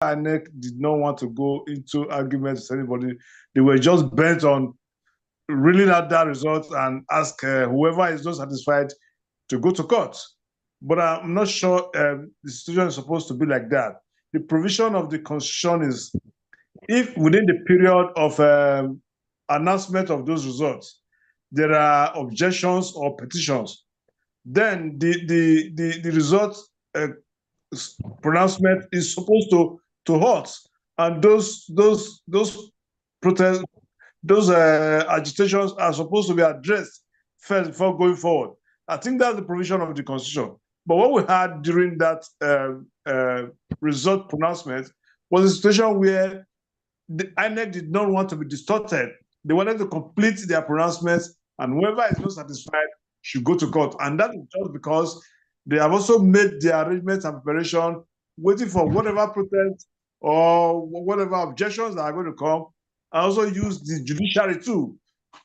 INEC did not want to go into arguments with anybody. They were just bent on reeling out that result and ask whoever is not satisfied to go to court. But I'm not sure the situation is supposed to be like that. The provision of the Constitution is if within the period of announcement of those results, there are objections or petitions, then the result pronouncement is supposed to halt, and those protests, those agitations are supposed to be addressed first before going forward. I think that's the provision of the Constitution. But what we had during that result pronouncement was a situation where the INEC did not want to be distorted. They wanted to complete their pronouncements, and whoever is not satisfied should go to court. And that is just because they have also made their arrangements and preparation, waiting for whatever protest or whatever objections that are going to come. I also use the judiciary too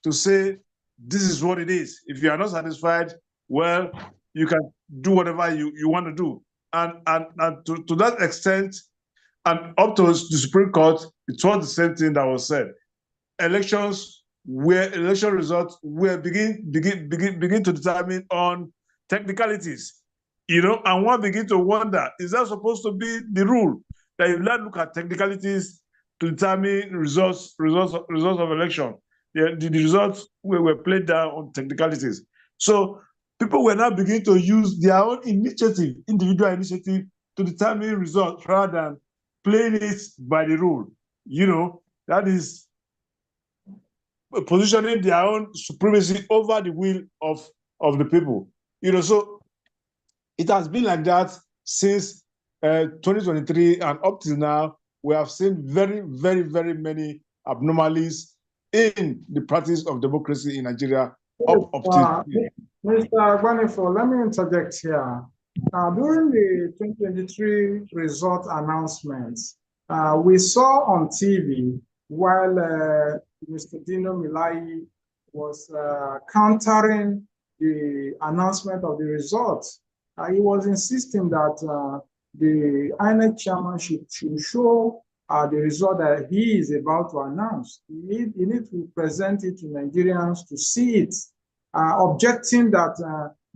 to say, this is what it is. If you are not satisfied, well, you can do whatever you want to do. And to that extent, and up to the Supreme Court, it was the same thing that was said. Election results were begin to determine on technicalities, and one begin to wonder, is that supposed to be the rule that you not look at technicalities to determine results of election? The results were played down on technicalities. So people were now beginning to use their own initiative, individual initiative, to determine results rather than playing it by the rule. That is positioning their own supremacy over the will of the people. So it has been like that since 2023, and up till now, we have seen very, very, very many abnormalities in the practice of democracy in Nigeria. Up till Mr. Gwanefo, let me interject here. During the 2023 result announcements, we saw on TV while Mr. Dino Melayi was countering the announcement of the results. He was insisting that the INEC chairman should show the result that he is about to announce. He needs to present it to Nigerians to see it, objecting that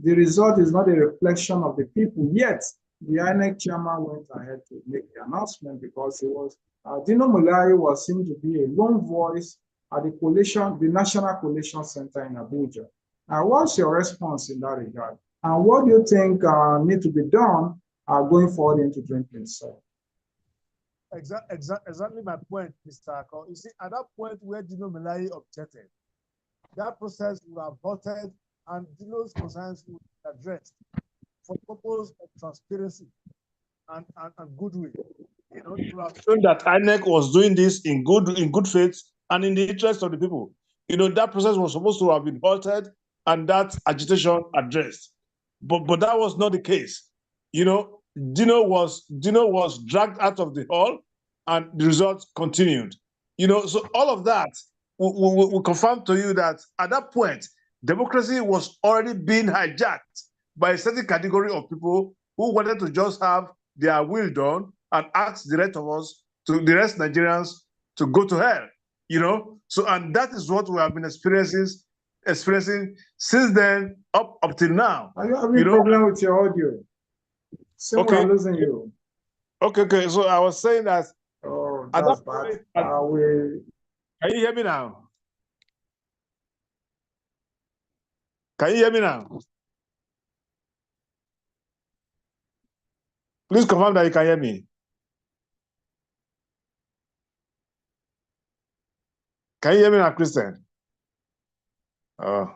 the result is not a reflection of the people. Yet, the INEC chairman went ahead to make the announcement because it was Dino Melayi was seen to be a lone voice at the National Coalition Center in Abuja. What's your response in that regard? And what do you think needs to be done going forward into 2027? Exactly my point, Mr. Ako. You see, at that point where Dino Melayi objected, that process would have halted and Dino's concerns would be addressed for the purpose of transparency and goodwill. To have shown that INEC was doing this in good faith and in the interest of the people. That process was supposed to have been halted and that agitation addressed. But that was not the case. Dino was dragged out of the hall and the results continued. So all of that will confirm to you that at that point, democracy was already being hijacked by a certain category of people who wanted to just have their will done and ask the rest of us, the rest Nigerians, to go to hell. So, and that is what we have been experiencing since then up till now. Are you having a problem with your audio? Okay. I'm losing you. Okay. So I was saying that. Oh, that's bad. Can you hear me now? Can you hear me now? Please confirm that you can hear me. Can you hear me now, Christian? Oh.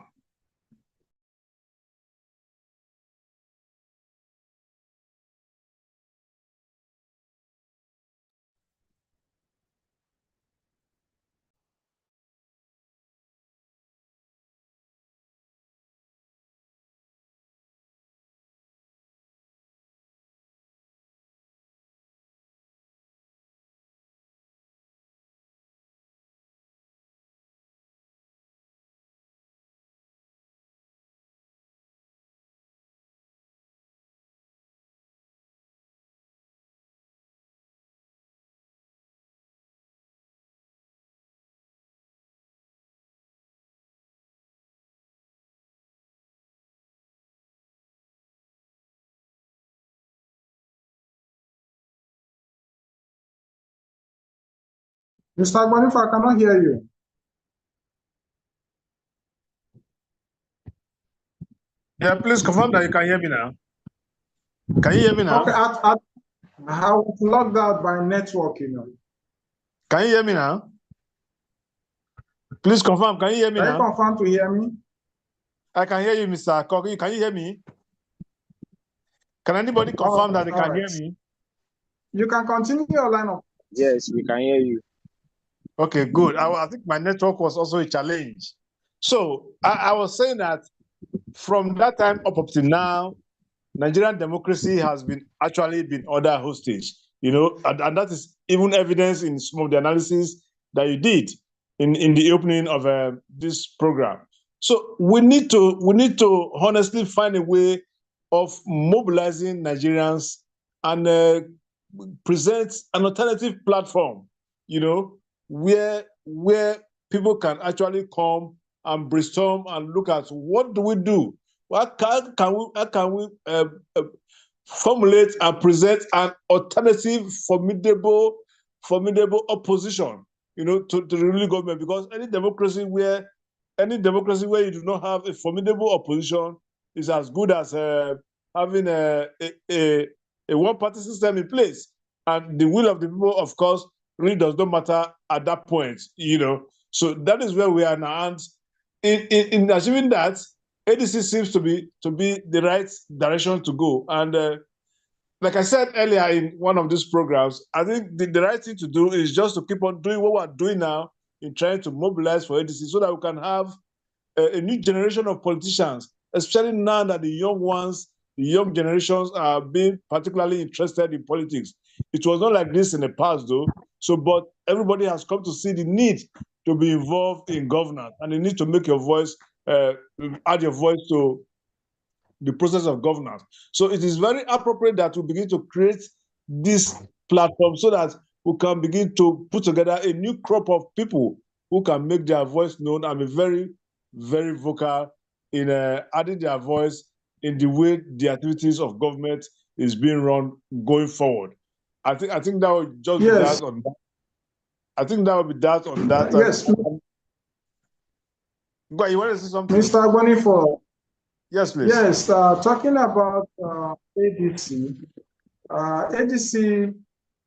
Mr. Agbanifa, I cannot hear you. Yeah, please confirm that you can hear me now. Can you hear me now? Okay, I was logged out by network, you know. Can you hear me now? Please confirm. Can you hear me Can you now? confirm to hear me? I can hear you, Mr. Kogi. Can you hear me? Can anybody confirm that they All can hear right. me? You can continue your line of. Yes, we can hear you. Okay, good. I think my network was also a challenge. So I was saying that from that time up to now, Nigerian democracy has been actually been under hostage, and that is even evidence in some of the analysis that you did in the opening of this program. So we need to honestly find a way of mobilizing Nigerians and present an alternative platform, where people can actually come and brainstorm and look at what do we do. How can we formulate and present an alternative, formidable opposition, to the ruling government? Because any democracy where you do not have a formidable opposition is as good as having a one-party system in place. And the will of the people, of course, really does not matter at that point. So that is where we are now. And in achieving that, ADC seems to be the right direction to go. And like I said earlier in one of these programs, I think the right thing to do is just to keep on doing what we're doing now in trying to mobilize for ADC so that we can have a new generation of politicians, especially now that the young generations are being particularly interested in politics. It was not like this in the past, though. So, but everybody has come to see the need to be involved in governance, and the need to make your voice, add your voice to the process of governance. So it is very appropriate that we begin to create this platform so that we can begin to put together a new crop of people who can make their voice known and be very, very vocal in adding their voice in the way the activities of government is being run going forward. I think that would just be Yes. that on that. I think that would be that on that. Yes. But you want to say something? Mr. Agbanifa. Yes, please. Yes, talking about ADC. ADC,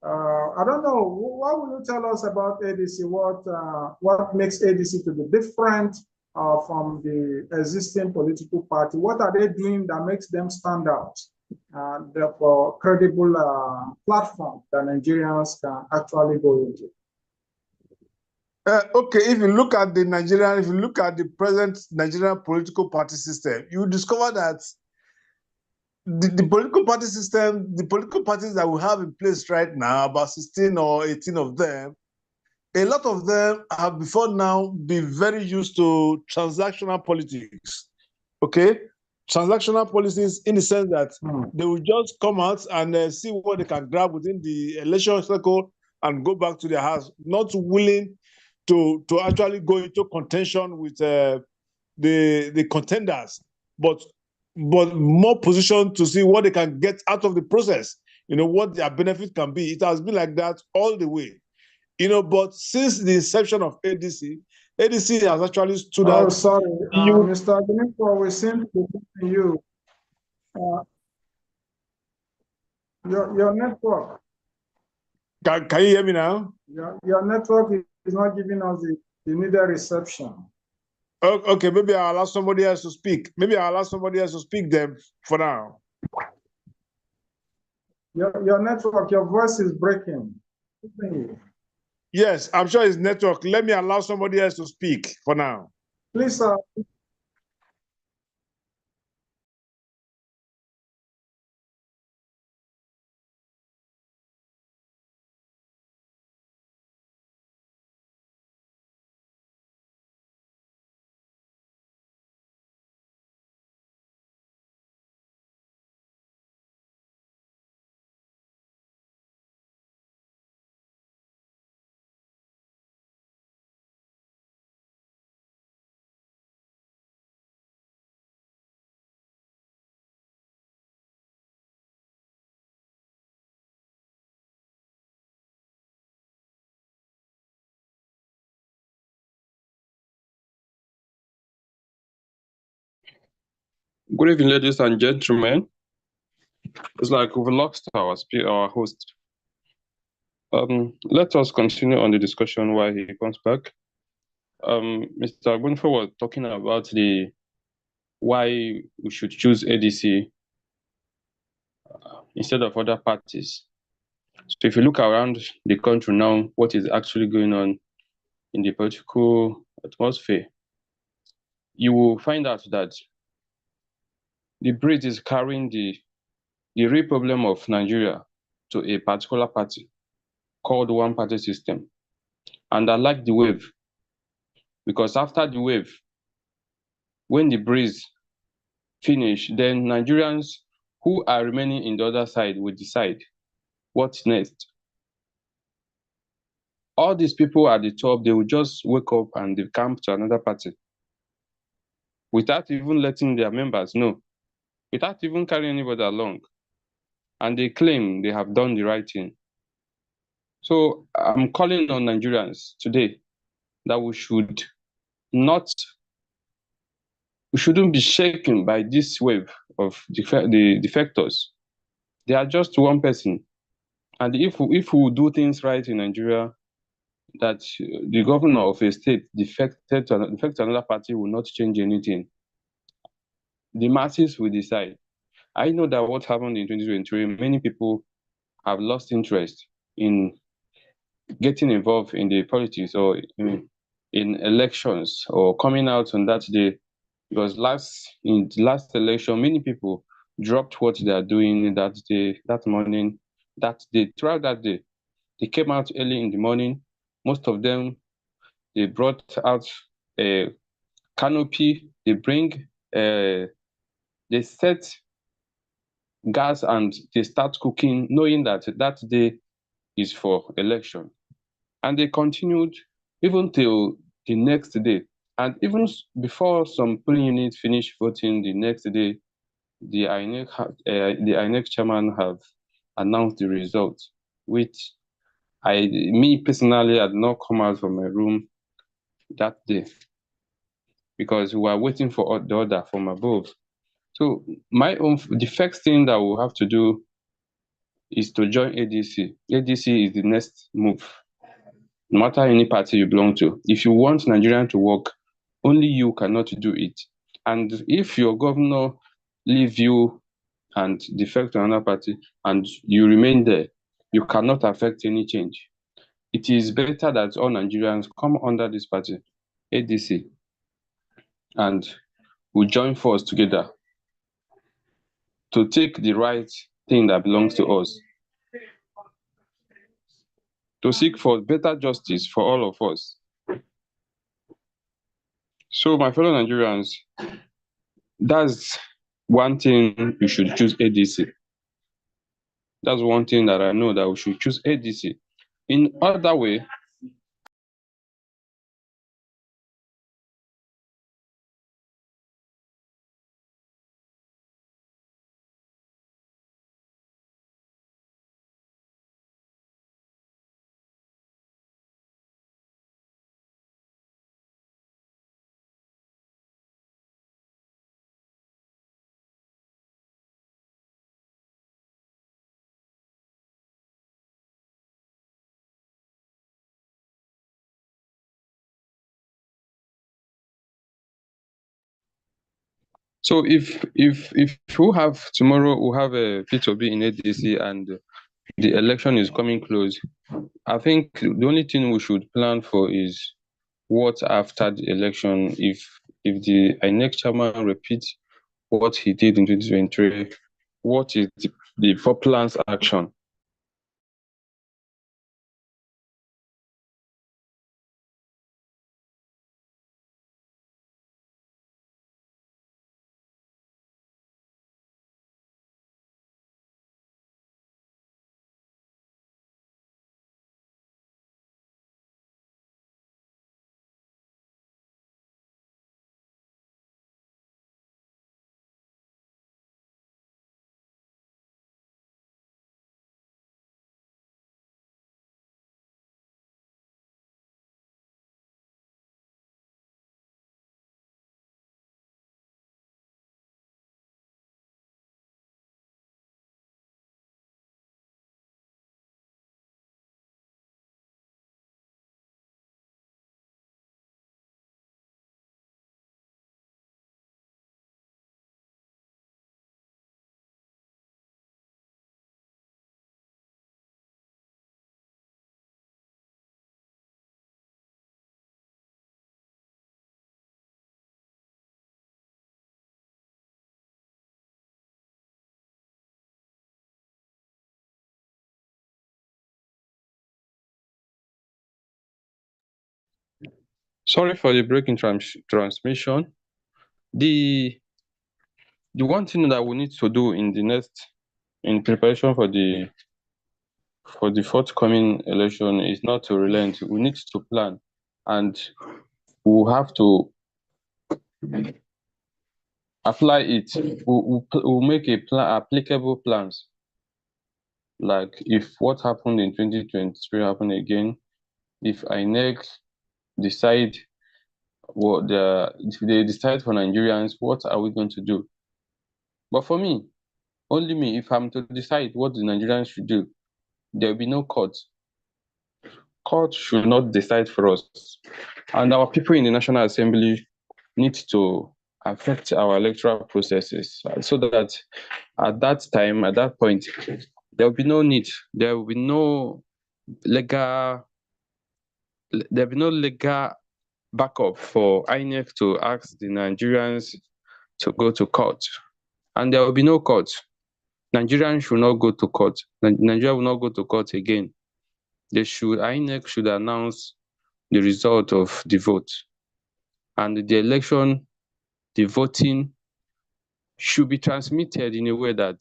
I don't know, what will you tell us about ADC? What makes ADC to be different from the existing political party? What are they doing that makes them stand out? Therefore, credible platform that Nigerians can actually go into. Okay, if you look at the present Nigerian political party system, you discover that the political party system, the political parties that we have in place right now, about 16 or 18 of them, a lot of them have before now been very used to transactional politics. Okay? Transactional policies in the sense that they will just come out and see what they can grab within the election cycle and go back to their house, not willing to actually go into contention with the contenders, but more positioned to see what they can get out of the process, what their benefit can be. It has been like that all the way. But since the inception of ADC has actually stood out. Oh, sorry, Mr. Agbanifa, we seem to be losing you. Your network. Can you hear me now? Your network is not giving us the needed reception. Okay, maybe I'll allow somebody else to speak. Then for now. Your network, your voice is breaking. Yes, I'm sure it's network. Let me allow somebody else to speak for now. Please, Good evening, ladies and gentlemen. It's like we've lost our host. Let us continue on the discussion while he comes back. Mr. Agbonfo was talking about the why we should choose ADC instead of other parties. So if you look around the country now, what is actually going on in the political atmosphere, you will find out that the breed is carrying the real problem of Nigeria to a particular party called one party system. And I like the wave because after the wave, when the breeze finish, then Nigerians who are remaining in the other side will decide what's next. All these people at the top, they will just wake up and they camp to another party without even letting their members know, without even carrying anybody along. And they claim they have done the right thing. So I'm calling on Nigerians today that we shouldn't be shaken by this wave of the defectors. They are just one person. And if we do things right in Nigeria, that the governor of a state defected to another party will not change anything. The masses will decide. I know that what happened in 2023, many people have lost interest in getting involved in the politics or in elections or coming out on that day, because in the last election, many people dropped what they are doing that day, that morning, that day, throughout that day. They came out early in the morning. Most of them, they brought out a canopy. They set gas and they start cooking, knowing that that day is for election. And they continued even till the next day. And even before some polling units finish voting the next day, the INEC chairman have announced the results, which me personally had not come out from my room that day because we were waiting for the order from above. So the first thing that we'll have to do is to join ADC. ADC is the next move, no matter any party you belong to. If you want Nigeria to work, only you cannot do it. And if your governor leave you and defect to another party and you remain there, you cannot affect any change. It is better that all Nigerians come under this party, ADC, and we join force together to take the right thing that belongs to us, to seek for better justice for all of us. So, my fellow Nigerians, that's one thing you should choose ADC. That's one thing that I know, that we should choose ADC. In other way, so if we have tomorrow, we have a P2B in ADC and the election is coming close, I think the only thing we should plan for is what after the election. If the INEC chairman repeats what he did in 2023, what is the plans action? Sorry for the break in transmission. The one thing that we need to do in preparation for the forthcoming election is not to relent. We need to plan, and we'll have to apply it. We'll make a plan, applicable plans. Like if what happened in 2023 happen again, if INEC decide if they decide for Nigerians, what are we going to do? But for me, only me, if I'm to decide what the Nigerians should do, there will be no court. Court should not decide for us. And our people in the National Assembly need to affect our electoral processes so that at that point, there will be no need, there will be no legal backup for INEC to ask the Nigerians to go to court. And there will be no court. Nigerians should not go to court. Nigeria will not go to court again. INEC should announce the result of the vote. And the election, the voting should be transmitted in a way that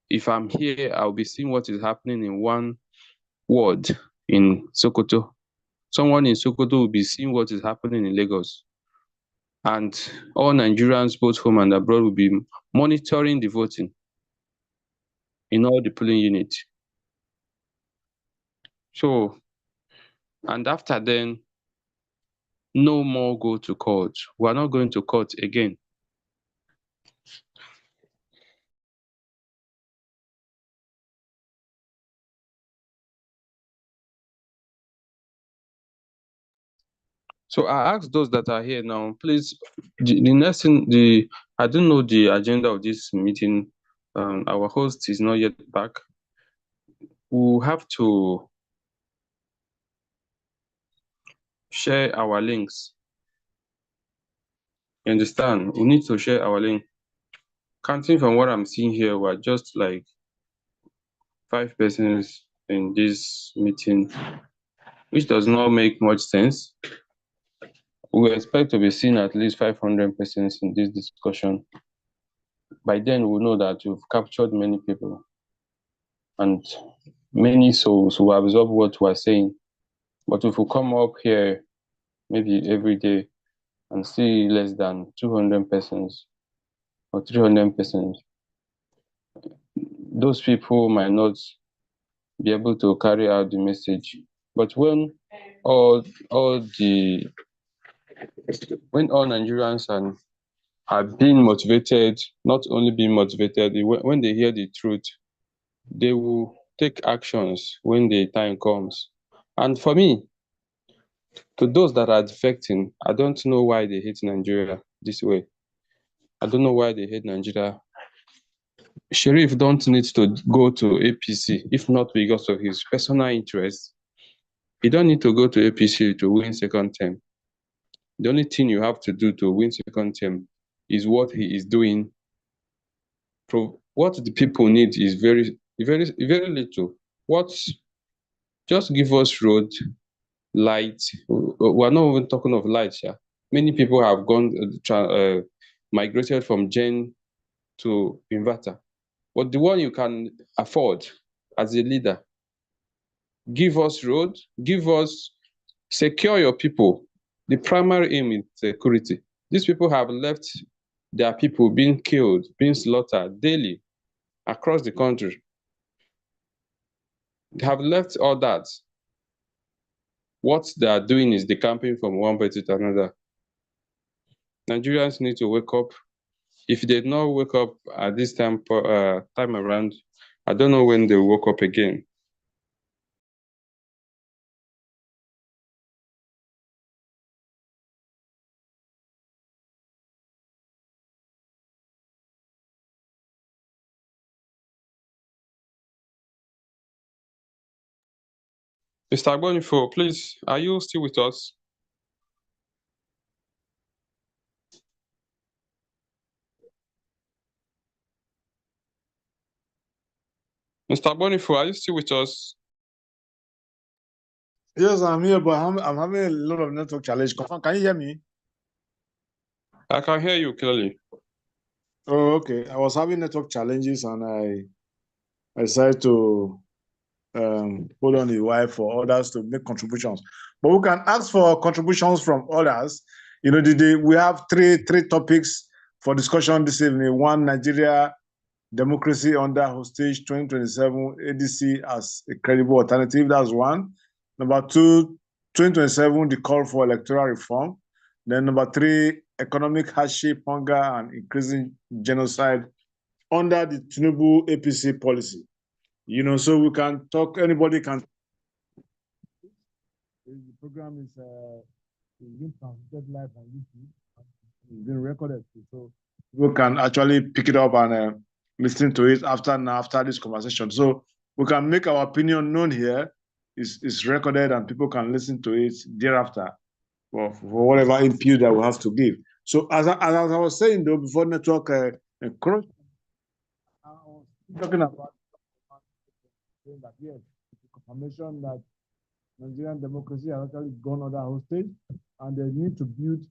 if I'm here, I'll be seeing what is happening in one ward in Sokoto. Someone in Sokoto will be seeing what is happening in Lagos. And all Nigerians, both home and abroad, will be monitoring the voting in all the polling units. So, and after then, no more go to court. We are not going to court again. So I ask those that are here now, please, the next thing, I don't know the agenda of this meeting. Our host is not yet back. We'll have to share our links. You understand? We need to share our link. Counting from what I'm seeing here, we're just like 5 persons in this meeting, which does not make much sense. We expect to be seeing at least 500 persons in this discussion. By then, we'll know that we've captured many people and many souls who absorb what we're saying. But if we come up here maybe every day and see less than 200 persons or 300 persons, those people might not be able to carry out the message. But when all Nigerians are being motivated, not only being motivated, when they hear the truth, they will take actions when the time comes. And for me, to those that are defecting, I don't know why they hate Nigeria this way. I don't know why they hate Nigeria. Sheriff don't need to go to APC, if not because of his personal interest. He don't need to go to APC to win second term. The only thing you have to do to win second term is what he is doing. What the people need is very, very, very little. Just give us road, light. We're not even talking of light, yeah. Many people have migrated from gen to inverter. But the one you can afford as a leader, give us road, secure your people. The primary aim is security. These people have left their people being killed, being slaughtered daily across the country. They have left all that. What they are doing is decamping from one party to another. Nigerians need to wake up. If they did not wake up at this time around, I don't know when they will wake up again. Mr. Agbonifo, please, are you still with us? Mr. Agbonifo, are you still with us? Yes, I'm here, but I'm having a lot of network challenge. Confirm, can you hear me? I can hear you clearly. Oh, okay. I was having network challenges and I decided to hold on the wire for others to make contributions. But we can ask for contributions from others. You know, we have three topics for discussion this evening. One, Nigeria democracy under hostage 2027, ADC as a credible alternative. That's one. Number two, 2027, the call for electoral reform. Then number three, economic hardship, hunger, and increasing genocide under the Tinubu APC policy. You know, so we can talk, anybody can. The program is being transmitted live on YouTube. It's been recorded, so people can actually pick it up and listen to it after this conversation. So we can make our opinion known here. It's recorded and people can listen to it thereafter for whatever input that we have to give. So as I was saying though, before network crunch, I was talking about saying that yes, the confirmation that Nigerian democracy has actually gone under hostage and they need to build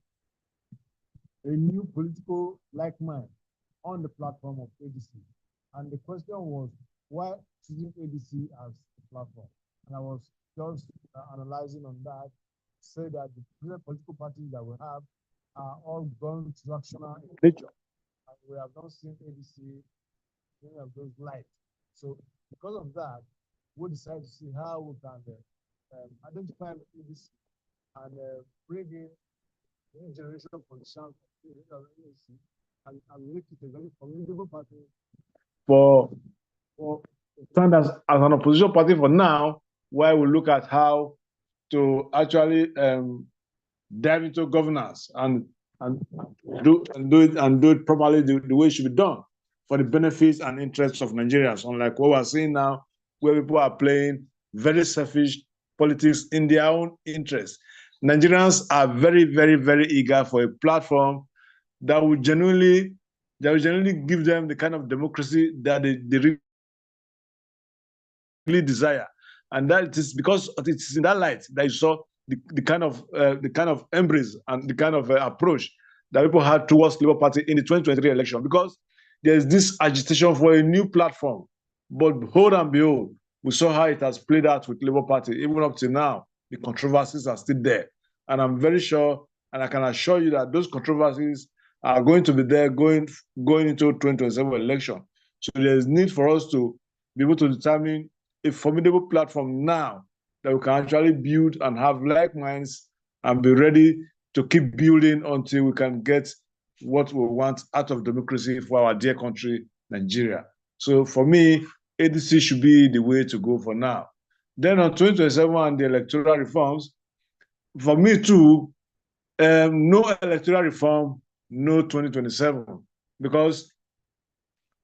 a new political like mind on the platform of ADC. And the question was, why choosing ADC as a platform? And I was just analyzing on that, say that the different political parties that we have are all gone transactional in nature. And we have not seen ADC any of those light. So because of that, we decided to see how we can identify ADC and bring in new generation of politicians and make it a very formidable party for stand as an opposition party for now, while we look at how to actually dive into governance and do it properly the way it should be done for the benefits and interests of Nigerians, unlike what we're seeing now, where people are playing very selfish politics in their own interest. Nigerians are very, very, very eager for a platform that will genuinely give them the kind of democracy that they really desire. And that it is because it's in that light that you saw the kind of embrace and the kind of approach that people had towards Labour Party in the 2023 election, because there's this agitation for a new platform. But hold and behold, we saw how it has played out with Labour Party. Even up to now, the controversies are still there. And I'm very sure, and I can assure you that those controversies are going to be there going into 2027 election. So there's need for us to be able to determine a formidable platform now that we can actually build and have like minds and be ready to keep building until we can get what we want out of democracy for our dear country, Nigeria. So for me, ADC should be the way to go for now. Then on 2027 and the electoral reforms, for me too, no electoral reform, no 2027, because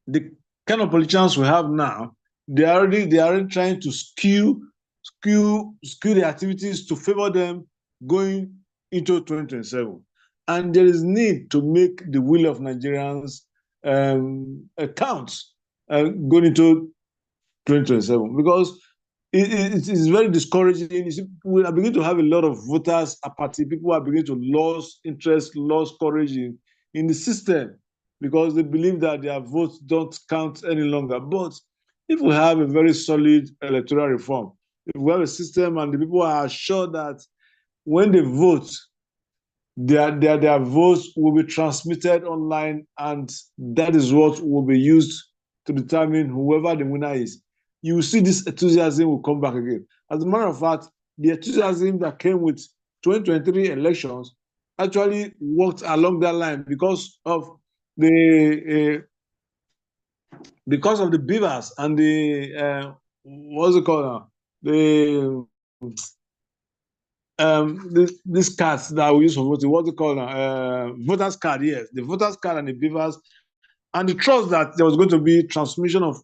the kind of politicians we have now, they are already trying to skew the activities to favor them going into 2027. And there is need to make the will of Nigerians count going into 2027, because it is very discouraging. You see, we are beginning to have a lot of voters apathy. People are beginning to lose interest, lose courage in the system, because they believe that their votes don't count any longer. But if we have a very solid electoral reform, if we have a system and the people are assured that when they vote, their votes will be transmitted online, and that is what will be used to determine whoever the winner is, you will see this enthusiasm will come back again. As a matter of fact, the enthusiasm that came with 2023 elections actually worked along that line because of the beavers and the what's it called now? The this cards that we use for voting, what's it called now? Voters card, yes, the voters card and the beavers, and the trust that there was going to be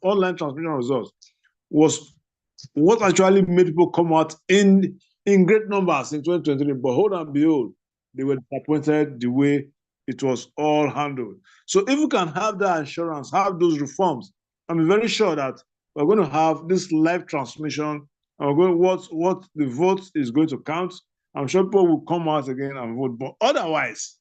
online transmission of results was what actually made people come out in great numbers in 2023. But hold and behold, they were disappointed the way it was all handled. So if we can have that assurance, have those reforms, I'm very sure that we're going to have this live transmission and we're going what the vote is going to count. I'm sure people will come out again and vote, but otherwise,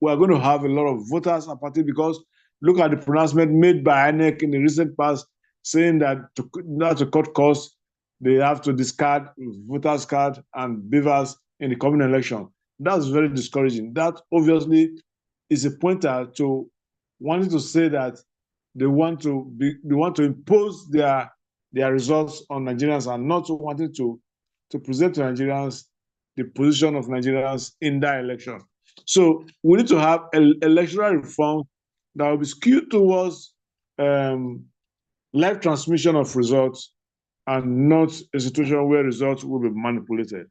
we are going to have a lot of voters apathy because look at the pronouncement made by INEC in the recent past saying that to cut costs, they have to discard voters' card and beavers in the coming election. That's very discouraging. That obviously is a pointer to wanting to say that they want to impose their results on Nigerians and not wanting to present to Nigerians the position of Nigerians in that election. So we need to have electoral reform that will be skewed towards live transmission of results and not a situation where results will be manipulated.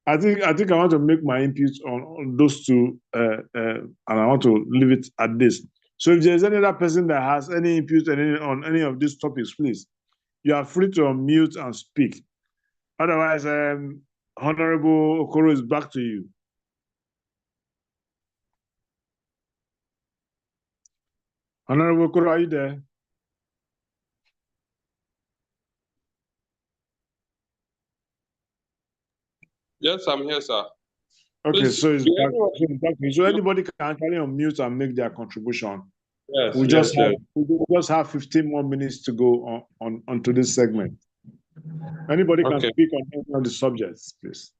I think I want to make my input on those two, and I want to leave it at this. So if there's any other person that has any input on any of these topics, please, you are free to unmute and speak. Otherwise, Honorable Okoro is back to you. Honorable Okoro, are you there? Yes, I'm here, sir. Okay, Please, so it's back. So anybody can actually unmute and make their contribution. Yes, we just have 15 more minutes to go onto this segment. Anybody can speak on any of the subjects, please.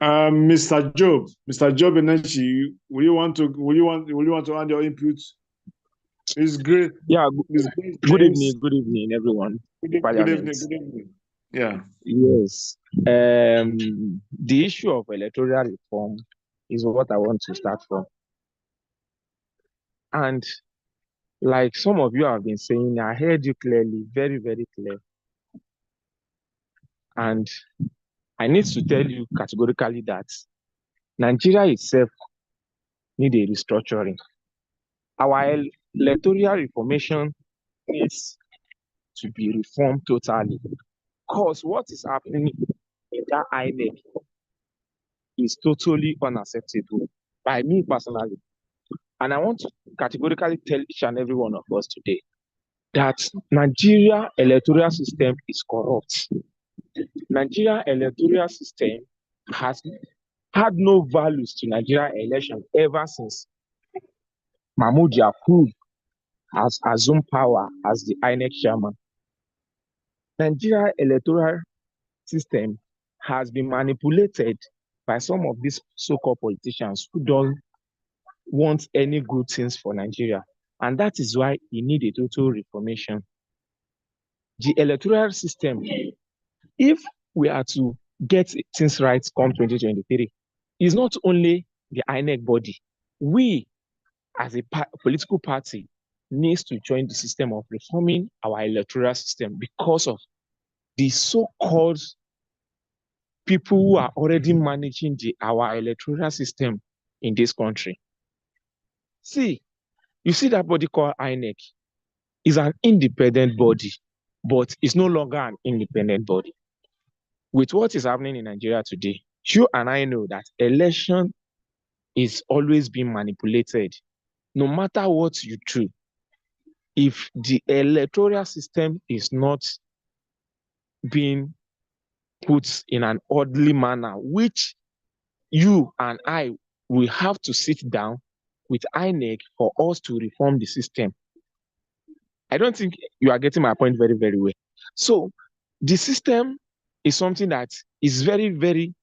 Mr. Job Enechi, will you want to add your input? It's great. Yeah. It's great, good evening, everyone. Good evening. Yeah. Yes. The issue of electoral reform is what I want to start from. And like some of you have been saying, I heard you clearly, very, very clear. And I need to tell you categorically that Nigeria itself needs a restructuring. Our electoral reformation needs to be reformed totally. Because what is happening in that INEC is totally unacceptable by me personally. And I want to categorically tell each and every one of us today that Nigeria electoral system is corrupt. Nigeria electoral system has had no values to Nigeria election ever since Mahmoud Yakubu has assumed power as the INEC chairman. Nigeria electoral system has been manipulated by some of these so-called politicians who don't want any good things for Nigeria. And that is why we need a total reformation. The electoral system, if we are to get things right come 2023, is not only the INEC body. We, as a political party, needs to join the system of reforming our electoral system because of the so-called people who are already managing our electoral system in this country. See, you see that body called INEC is an independent body, but it's no longer an independent body. With what is happening in Nigeria today, you and I know that election is always being manipulated. No matter what you do, if the electoral system is not being put in an orderly manner, which you and I will have to sit down with INEC for us to reform the system. I don't think you are getting my point very, very well. So the system is something that is very, very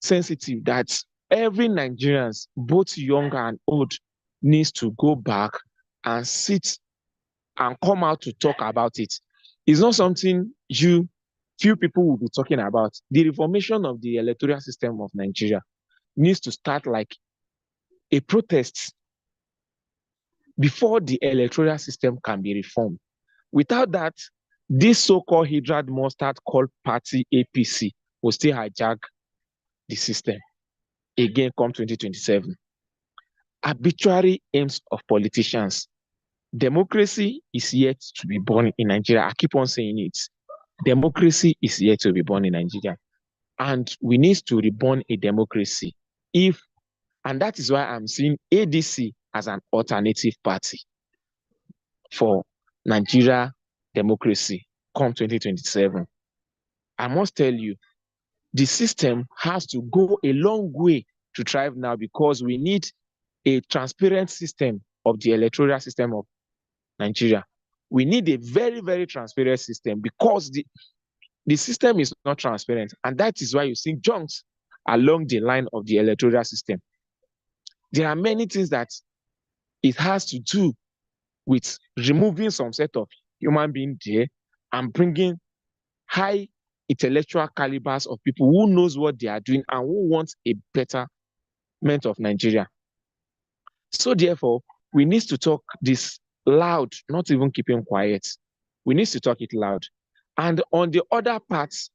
sensitive, that every Nigerian, both young and old, needs to go back and sit and come out to talk about it. It's not something few people will be talking about. The reformation of the electoral system of Nigeria needs to start like a protest before the electoral system can be reformed. Without that, this so-called Hydrad mustard called party APC will still hijack the system again come 2027. Arbitrary aims of politicians. Democracy is yet to be born in Nigeria. I keep on saying it. Democracy is yet to be born in Nigeria. and we need to reborn a democracy. And that is why I'm seeing ADC as an alternative party for Nigeria democracy come 2027. I must tell you, the system has to go a long way to thrive now, because we need a transparent system of the electoral system of Nigeria. We need a very, very transparent system, because the system is not transparent. And that is why you see junks along the line of the electoral system. There are many things that it has to do with removing some set of human beings there and bringing high intellectual calibers of people who knows what they are doing and who want a betterment of Nigeria. So therefore, we need to talk this loud, not even keeping quiet. We need to talk it loud. And on the other parts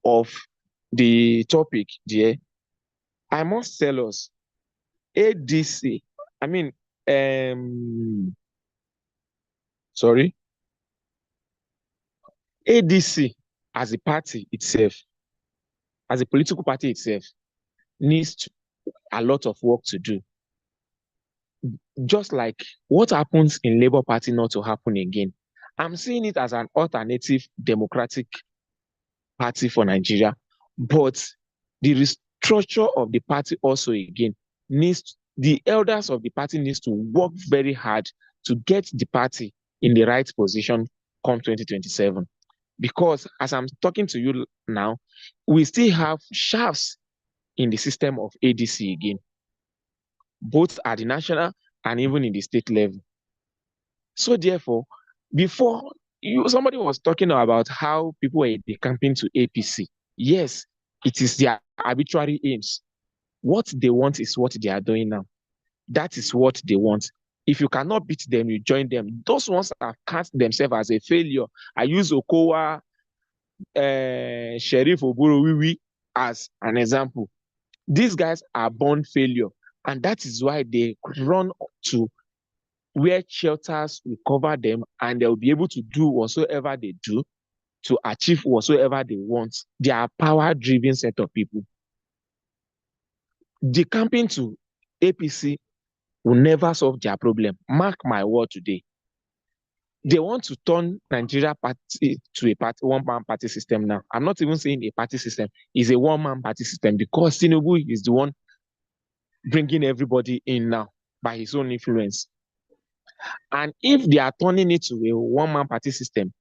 of the topic there, I must tell us, ADC, I mean, sorry, ADC as a party itself, as a political party itself, needs a lot of work to do. Just like what happens in Labour Party not to happen again. I'm seeing it as an alternative democratic party for Nigeria, but the restructure of the party also again the elders of the party needs to work very hard to get the party in the right position come 2027. Because as I'm talking to you now, we still have shafts in the system of ADC again, both at the national and even in the state level. So therefore, before somebody was talking about how people were decamping to APC. Yes, it is their arbitrary aims. What they want is what they are doing now. That is what they want. If you cannot beat them, you join them. Those ones have cast themselves as a failure. I use Okowa, Sheriff Oburu as an example. These guys are born failure, and that is why they run to where shelters will cover them, and they'll be able to do whatsoever they do to achieve whatsoever they want. They are a power-driven set of people. Decamping to APC will never solve their problem. Mark my word today. They want to turn Nigeria party to a one-man party system now. I'm not even saying a party system. It's a one-man party system, because Tinubu is the one bringing everybody in now by his own influence. And if they are turning it to a one-man party system,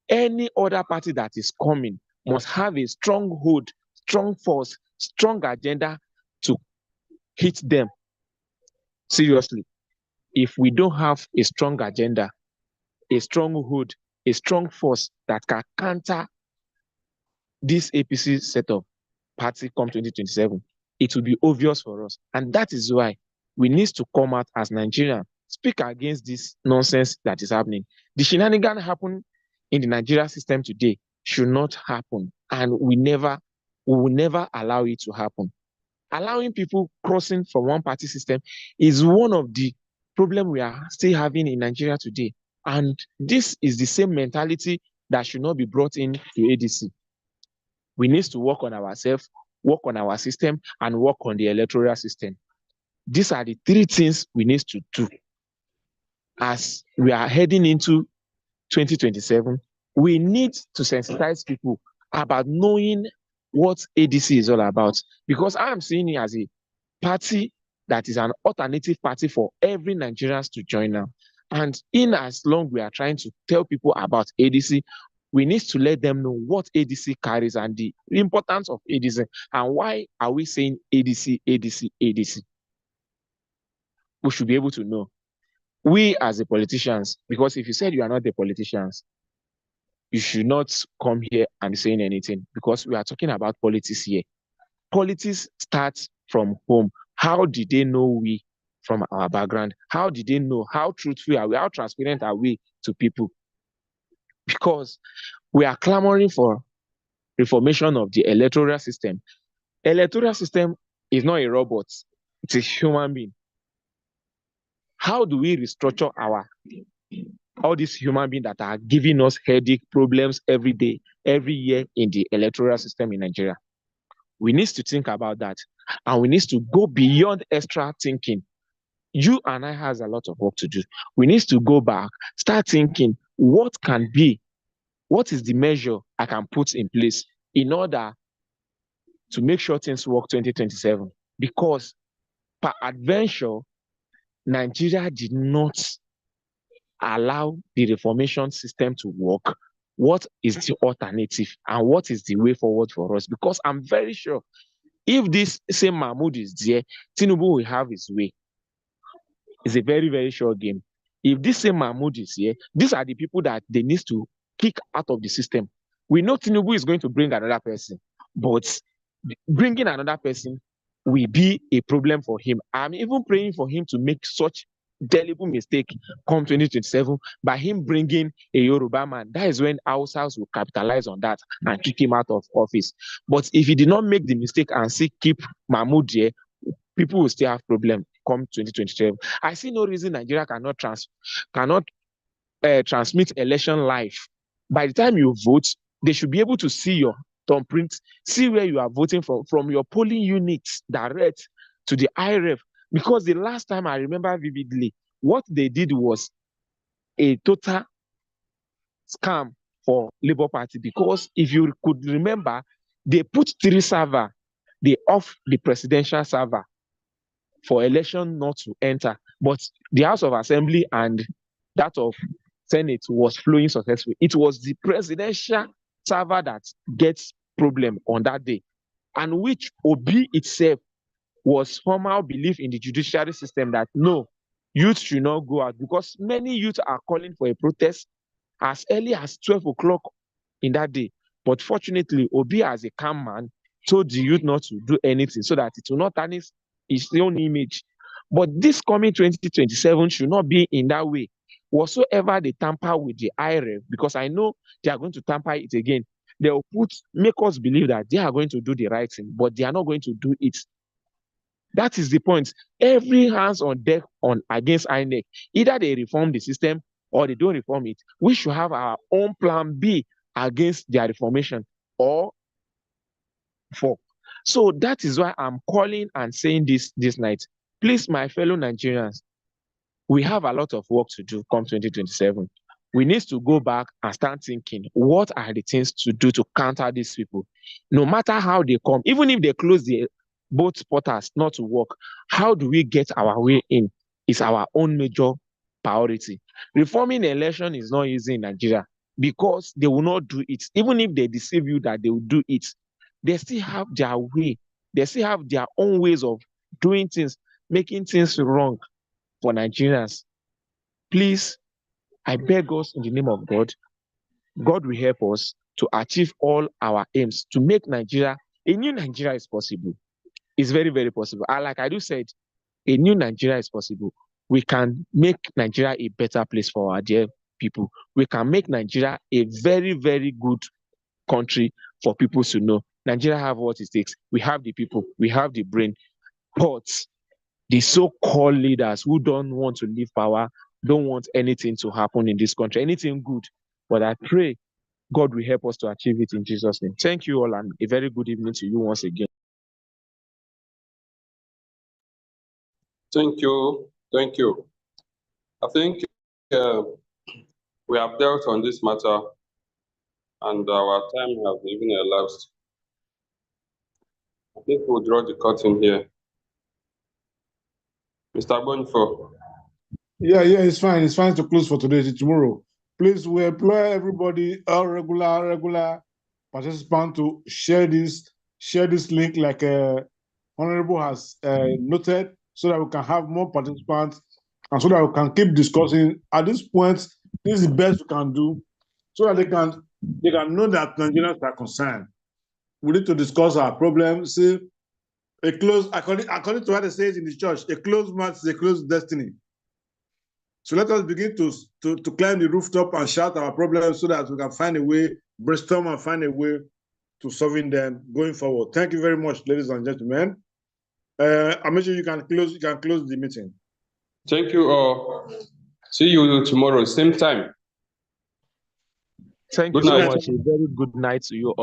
any other party that is coming must have a strong hold, strong force, strong agenda to hit them. Seriously, if we don't have a strong agenda, a strong hold, a strong force that can counter this APC setup party come 2027, it will be obvious for us. And that is why we need to come out as Nigerians, speak against this nonsense that is happening. The shenanigans happen in the Nigeria system today should not happen, and we will never allow it to happen. Allowing people crossing from one party system is one of the problems we are still having in Nigeria today. And this is the same mentality that should not be brought in to ADC. We need to work on ourselves, work on our system, and work on the electoral system. These are the three things we need to do. As we are heading into 2027, we need to sensitize people about knowing what ADC is all about. Because I am seeing it as a party that is an alternative party for every Nigerian to join now. And in as long we are trying to tell people about ADC, we need to let them know what ADC carries and the importance of ADC. And why are we saying ADC, ADC, ADC? We should be able to know. We as the politicians, because if you said you are not the politicians, you should not come here and be saying anything, because we are talking about politics here. Politics starts from home. How did they know we from our background? How did they know? How truthful are we? How transparent are we to people? Because we are clamoring for reformation of the electoral system. Electoral system is not a robot. It's a human being. How do we restructure all these human beings that are giving us headache problems every day, every year in the electoral system in Nigeria. We need to think about that. And we need to go beyond extra thinking. You and I has a lot of work to do. We need to go back, start thinking what is the measure I can put in place in order to make sure things work 2027. Because per adventure, Nigeria did not allow the reformation system to work. What is the alternative and what is the way forward for us? Because I'm very sure if this same Mahmoud is there, Tinubu will have his way. It's a very, very short game. If this same Mahmoud is here, these are the people that they need to kick out of the system. We know Tinubu is going to bring another person, but bringing another person will be a problem for him. I'm even praying for him to make such deliberate mistake come 2027 by him bringing a Yoruba man. That is when Hausas will capitalize on that and kick him out of office. But if he did not make the mistake and still keep Mahmoud here, people will still have problem come 2027. I see no reason Nigeria cannot transmit election live. By the time you vote, they should be able to see your thumbprint, see where you are voting from your polling units direct to the IREF. Because the last time I remember vividly, what they did was a total scam for Labour Party. Because if you could remember, they put 3 servers, they off the presidential server for election not to enter. But the House of Assembly and that of Senate was flowing successfully. It was the presidential server that gets problem on that day, and which Obi itself was somehow belief in the judiciary system that no, youth should not go out, because many youth are calling for a protest as early as 12 o'clock in that day. But fortunately, Obi, as a calm man, told the youth not to do anything so that it will not tarnish his own image. But this coming 2027 should not be in that way. Whatsoever they tamper with the IREF, because I know they are going to tamper it again, they will make us believe that they are going to do the right thing, but they are not going to do it. That is the point. Every hands on deck on against INEC. Either they reform the system or they don't reform it. We should have our own plan B against their reformation or for. So that is why I'm calling and saying this night. Please, my fellow Nigerians, we have a lot of work to do come 2027. We need to go back and start thinking, what are the things to do to counter these people? No matter how they come, even if they close both portals not to work, how do we get our way in? It's our own major priority. Reforming the election is not easy in Nigeria because they will not do it. Even if they deceive you that they will do it, they still have their way. They still have their own ways of doing things, making things wrong for Nigerians. Please, I beg us in the name of God, God will help us to achieve all our aims, to make Nigeria, a new Nigeria is possible. It's very, very possible. And like I do said, a new Nigeria is possible. We can make Nigeria a better place for our dear people. We can make Nigeria a very, very good country for people to know. Nigeria have what it takes. We have the people, we have the brain, but the so-called leaders who don't want to leave power, don't want anything to happen in this country, anything good. But I pray God will help us to achieve it in Jesus' name. Thank you all, and a very good evening to you once again. Thank you. Thank you. I think we have dealt on this matter and our time has even elapsed. I think we'll draw the curtain here. Mr. Bonifo. Yeah, it's fine. It's fine to close for today. Till tomorrow. Please, we employ everybody, all regular participants to share this link like Honorable has noted, so that we can have more participants and so that we can keep discussing. At this point, this is the best we can do, so that they can know that Nigerians are concerned. We need to discuss our problems. See, according to what they say in the church, a closed mouth is a closed destiny. So let us begin to climb the rooftop and shout our problems so that we can find a way, brainstorm and find a way to solving them going forward. Thank you very much, ladies and gentlemen. I'm sure you can close the meeting. Thank you all. See you tomorrow, same time. Thank Good you so night. much. A very good night to you all.